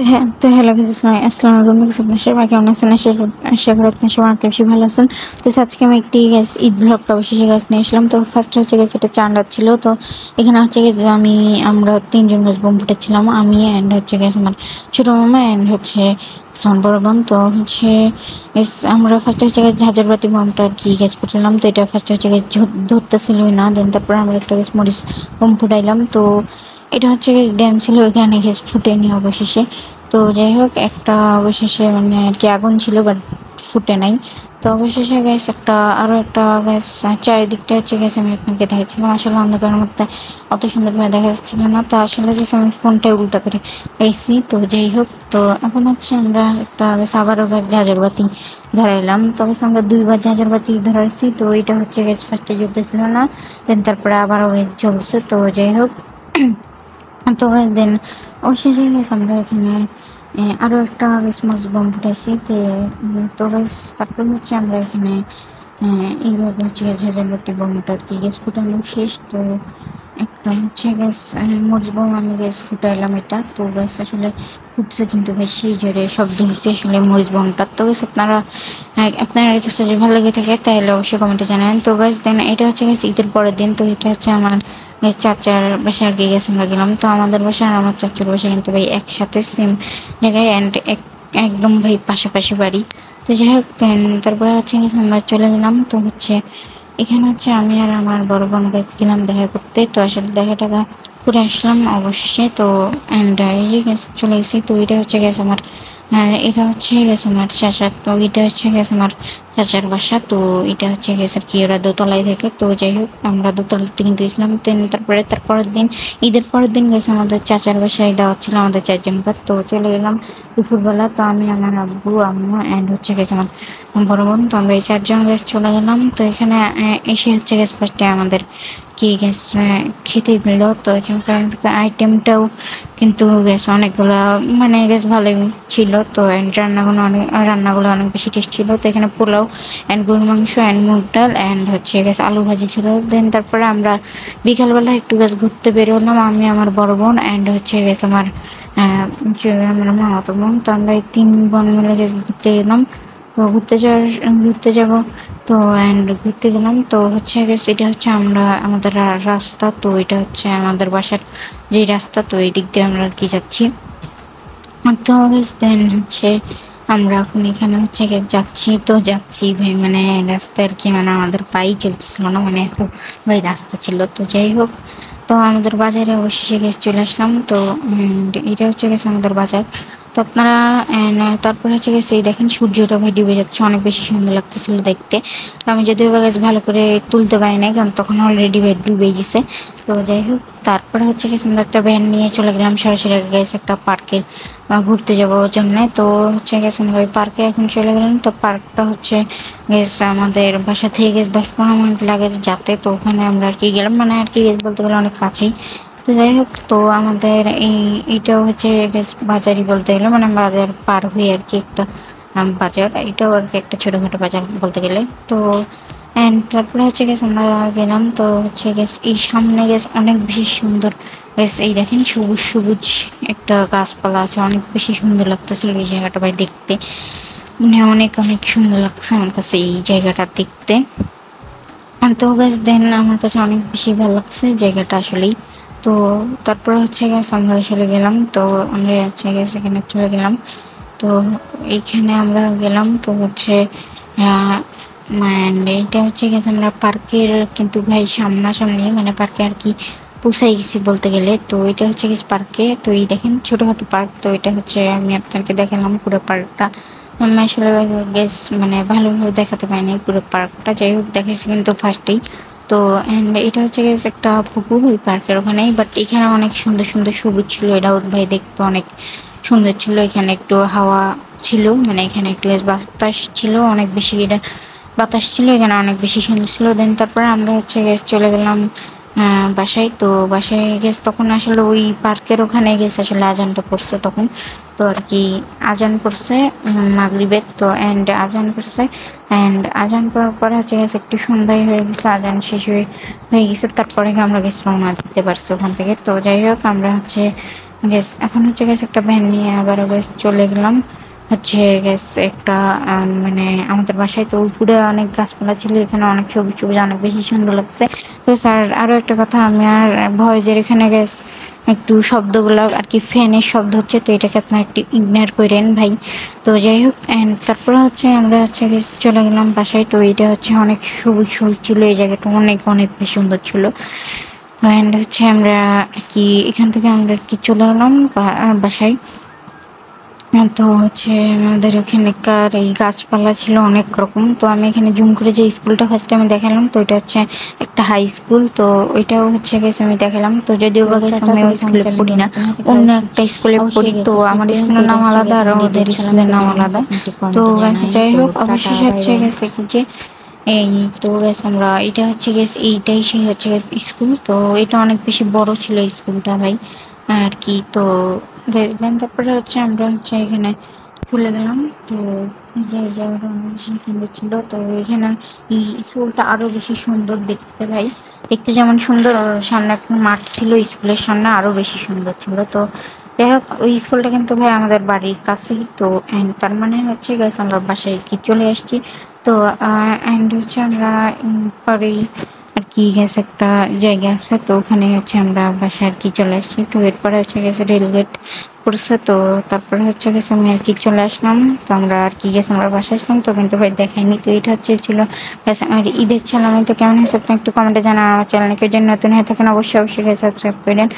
হ্যাঁ, তো hello guys, আসসালামু আলাইকুম। আপনার সবাই কেমন আছেন? আশা করি আপনার সবাই অনেক বেশি ভালো আছেন। তো আজকে আমি একটি ঈদ ব্লগটা অবশ্যই গাছ নিয়ে আসলাম। তো ফার্স্ট হচ্ছে গেছে এটা চাঁদা ছিল। তো এখানে হচ্ছে গেছে আমরা তিনজন গাছ বোম ফুটেছিলাম, আমি অ্যান্ড হচ্ছে গেছে আমার ছোটো মামা অ্যান্ড হচ্ছে বড় বোন। তো হচ্ছে আমরা ফার্স্টে হচ্ছে গেছে ঝাঁঝরবাতি বোমটা আর কি গ্যাস ফুটালাম। তো এটা ফার্স্টে হচ্ছে গেছে ধরতেছিলই না, দেন তারপর আমরা একটা গ্যাস মরিচ বোম ফুটাইলাম। তো এটা হচ্ছে ড্যাম ছিল, ওইখানে গ্যাস ফুটেনি অবশেষে। তো যাই হোক, একটা অবশেষে মানে আর কি আগুন ছিল, বাট ফুটে নাই। তো অবশেষে গ্যাস আরও একটা গ্যাস চারিদিকটা হচ্ছে গেছে আমি আপনাকে দেখাচ্ছিলাম। আসলে অন্ধকারের মধ্যে অত সুন্দরভাবে দেখা যাচ্ছিল না। তো আসলে গেছে আমি ফোনটা উল্টা করে রেখেছি। তো যাই হোক, তো এখন হচ্ছে আমরা একটা গ্যাস আবারও ঝাঁঝরবাতি ধরাইলাম। তো গেছে আমরা দুইবার ঝাঁঝরবাতি ধরাইছি। তো এটা হচ্ছে গ্যাস ফার্স্টে জ্বলতেছিল না, দেন তারপরে আবারও জ্বলছে। তো যাই হোক, তো দেন অবশেষে গেছে আমরা এখানে আরও একটা স্মোর্স বম ফুটাইছি। তো গাইস তারপর হচ্ছে আমরা এখানে এইভাবে হচ্ছে ঝাঁঝরবাতি বোমটা আর কি গ্যাস ফুটানো শেষ। তো একটা হচ্ছে গ্যাস মরিচ বোম আমি গ্যাস ফুটাইলাম এটা। তো গ্যাস আসলে ফুটছে কিন্তু বেশি জোরে শব্দ হচ্ছে আসলে মরিচ বোমটা। তো গ্যাস আপনার কাছে যদি ভালো লেগে থাকে তাহলে অবশ্যই কমেন্টে জানাবেন। তো গাইস দেন এটা হচ্ছে গেছে ঈদের পরের দিন। তো এটা হচ্ছে আমার চাচার বাসায় আর কি গেছে আমরা গেলাম। তো আমাদের বাসা আর আমার চাচার বাসা কিন্তু ভাই একসাথে সেম জায়গায় অ্যান্ড একদম ভাই পাশাপাশি বাড়ি। তো যাই হোক, তারপরে হচ্ছে আমরা চলে গেলাম। তো হচ্ছে এখানে হচ্ছে আমি আর আমার বড় বোন গেলাম দেখা করতে। তো আসলে দেখাটা করে আসলাম অবশেষে। তো অ্যান্ড এই যে চলে গেছি। তো এটা হচ্ছে গেছে আমার এটা হচ্ছে গেছে আমার চাচার। তো এটা হচ্ছে গেছে আমার চাচার বাসা। তো এটা হচ্ছে গেছে কি ওরা দোতলায় থাকে। তো যাই হোক, আমরা দোতলাতে কিন্তু গেছিলাম। তারপরের দিন ঈদের পরের দিন গেছে আমাদের চাচার বাসায় দেওয়া ছিল আমাদের চারজন কাজ। তো চলে গেলাম দুপুরবেলা। তো আমি, আমার আব্বু, আম্মু অ্যান্ড হচ্ছে গেছে আমার বড় বোন। তো আমরা এই চারজন গ্যাস চলে গেলাম। তো এখানে এসে হচ্ছে গ্যাস ফার্স্টে আমাদের কি গ্যাস খেতে দিল। তো এখানকার আইটেমটাও কিন্তু গ্যাস অনেকগুলো মানে গ্যাস ভালোই ছিল। তো রান্নাগুলো অনেক বেশি টেস্ট ছিল। তো এখানে পোলাও অ্যান্ড গরুর মাংস অ্যান্ড মুগ ডাল অ্যান্ড হচ্ছে গ্যাস আলু ভাজি ছিল। দেন তারপরে আমরা বিকালবেলা একটু গ্যাস ঘুরতে বেরোলাম, আমি, আমার বড় বোন অ্যান্ড হচ্ছে গেছে আমার আমার মামাতো বোন। তো আমরা এই তিন বোন মিলে গ্যাস ঘুরতে গেলাম। তো ঘুরতে যাব। তো অ্যান্ড ঘুরতে গেলাম। তো হচ্ছে গেছে এটা হচ্ছে আমাদের রাস্তা। তো এটা হচ্ছে আমাদের বাসার যে রাস্তা। তো এই দিক দিয়ে আমরা আর কি যাচ্ছি। তো দেন হচ্ছে আমরা এখন এখানে হচ্ছে যাচ্ছি ভাই, মানে রাস্তায় আর কি মানে আমাদের পাই চলতেছিল না, মানে এত ভাই রাস্তা ছিল। তো যাই হোক, তো আমাদের বাজারে অবশেষে গেছে চলে আসলাম। তো এটা হচ্ছে গেছে আমাদের বাজার। তো আপনারা তারপরে হচ্ছে গেছে এই দেখেন সূর্যটা ভাই ডুবে যাচ্ছে, অনেক বেশি সুন্দর লাগতেছিল দেখতে। তো আমি যদিও বা গাছ ভালো করে তুলতে পারি নাই, কারণ তখন অলরেডি ভাই ডুবে গেছে। তো যাই হোক, তারপরে হচ্ছে গেছে আমরা একটা ভ্যান নিয়ে চলে গেলাম সরাসরি গেছে একটা পার্কের ঘুরতে যাওয়ার জন্য। তো হচ্ছে গেছে আমরা ওই পার্কে এখন চলে গেলাম। তো পার্কটা হচ্ছে গেছে আমাদের বাসা থেকে গেছে 10-15 মিনিট লাগে যেতে। তো ওখানে আমরা আর কি গেলাম, মানে আর কি বলতে গেলে অনেক কাছেই। তো যাই হোক, তো আমাদের এইটাও হচ্ছে বাজারই বলতে গেলে, মানে বাজার পার হয়ে আর কি একটা বাজার। এটাও আর কি একটা ছোটোখাটো বাজার বলতে গেলে। তো অ্যান্ড তারপরে হচ্ছে গেছে আমরা গেলাম। তো হচ্ছে গেছে এই সামনে গেছে অনেক বেশি সুন্দর গেছে, এই দেখেন সবুজ সবুজ একটা গাছপালা আছে, অনেক বেশি সুন্দর লাগতেছিল এই জায়গাটা ভাই দেখতে, মানে অনেক অনেক সুন্দর লাগছে আমার কাছে এই জায়গাটা দেখতে। তো গাছ দেন আমার কাছে অনেক বেশি ভালো লাগছে জায়গাটা আসলেই। তো তারপরে হচ্ছে গেছে আমরা আসলে গেলাম। তো আমরা হচ্ছে গেছে এখানে চলে গেলাম। তো এইখানে আমরা গেলাম। তো হচ্ছে এইটা হচ্ছে গেছে আমরা পার্কের কিন্তু ভাই সামনাসামনি, মানে পার্কে আর কি পৌঁছাই গেছি বলতে গেলে। তো এটা হচ্ছে গেছে পার্কে। তো এই দেখেন ছোটোখাটো পার্ক। তো এটা হচ্ছে আমি আপনাকে দেখালাম পুরো পার্কটা। আমি আসলে গেস মানে ভালোভাবে দেখাতে পারিনি পুরো পার্কটা, যাই হোক দেখাচ্ছি কিন্তু ফার্স্টেই। তো অ্যান্ড এটা হচ্ছে গেছে একটা পুকুর ওই পার্কের ওখানেই, বাট এখানে অনেক সুন্দর সুন্দর সবুজ ছিল, এটাও ভাই দেখতে অনেক সুন্দর ছিল। এখানে একটু হাওয়া ছিল, মানে এখানে একটু বাতাস ছিল অনেক বেশি, এটা বাতাস ছিল এখানে অনেক বেশি সুন্দর ছিল। দেন তারপরে আমরা হচ্ছে চলে গেলাম বাসায়। তো বাসায় তখন আসলে ওই পার্কের ওখানে আসলে আজানটা পড়ছে তখন। তো আর কি আজান পড়ছে মাগরিবের। তো আজান পড়ছে আজান পড়ার পরে হচ্ছে একটু সন্ধ্যায় হয়ে গেছে, আজান শেষ হয়ে গেছে। তারপরে আমরা রওনা দিতে পারছি ওখান থেকে। তো যাই হোক, আমরা হচ্ছে গ্যাস এখন হচ্ছে গ্যাস একটা ভ্যান নিয়ে আবারও গ্যাস চলে গেলাম হচ্ছে গ্যাস একটা মানে আমাদের বাসায় তো উপরে অনেক গাছপালা ছিল, এখানে অনেক সবুজ সবুজ অনেক বেশি সুন্দর লাগছে। তো স্যার আরও একটা কথা, আমি আর ভয়েজের এখানে গ্যাস একটু শব্দগুলো আর কি ফ্যানের শব্দ হচ্ছে, তো এটাকে আপনার একটু ইগনোর করেন ভাই। তো যাই হোক, অ্যান্ড তারপরে হচ্ছে আমরা হচ্ছে গ্যাস চলে গেলাম বাসায়। তো এটা হচ্ছে অনেক সবুজ সবুজ ছিল, এই জায়গাটা অনেক অনেক বেশি সুন্দর ছিল। অ্যান্ড হচ্ছে আমরা কি এখান থেকে আমরা কি চলে গেলাম বাসায়। তো হচ্ছে আমাদের এখানকার এই গাছপালা ছিল অনেক রকম। তো আমি এখানে জুম করে যে স্কুলটা ফার্স্টে আমি দেখালাম, তো এটা হচ্ছে একটা হাই স্কুল। তো ওইটাও হচ্ছে গেছে আমি দেখালাম। তো যদিও বা গেছে আমি ওই স্কুলে পড়ি না, অন্য একটা স্কুলে পড়ি। তো আমার স্কুলের নাম আলাদা আর ওদের স্কুলের নাম আলাদা। তো যাই হোক, অবশেষে হচ্ছে গেছে কি যে এই তো গেছে আমরা, এটা হচ্ছে গেছে এইটাই সেই হচ্ছে গেছে স্কুল। তো এটা অনেক বেশি বড় ছিল স্কুলটা ভাই আর কি। তো গেলাম, তারপরে হচ্ছে আমরা হচ্ছে এখানে চলে গেলাম। তো যে জায়গাটা অনেক বেশি সুন্দর ছিল। তো এখানে এই স্কুলটা আরো বেশি সুন্দর দেখতে ভাই, দেখতে যেমন সুন্দর, ওর সামনে একটা মাঠ ছিল, স্কুলের সামনে আরো বেশি সুন্দর ছিল। তো যাই হোক, ওই স্কুলটা কিন্তু ভাই আমাদের বাড়ির কাছেই। তো তার মানে হচ্ছে গেছে আমরা বাসায় কি চলে আসছি। তো অ্যান্ড হচ্ছে আমরা পরেই আর কি গেছে একটা জায়গা আছে, তো ওখানে হচ্ছে আমরা বাসায় আর কি চলে আসছি। তো এরপরে হচ্ছে গেছে রেলগেট পড়ছে। তো তারপরে হচ্ছে গেছে আমি আর কি চলে আসলাম। তো আমরা আর কি গেছে আমরা বাসায় আসলাম, তো কিন্তু ভাই দেখাইনি। তো এটা হচ্ছে ছিল আমার ঈদের ছিল। আমি তো কেমন হয়েছে আপনি একটু কমেন্টে জানান। আমার চ্যানেলকে যদি নতুন হয়ে থাকেন অবশ্যই অবশ্যই সাবস্ক্রাইব করেন।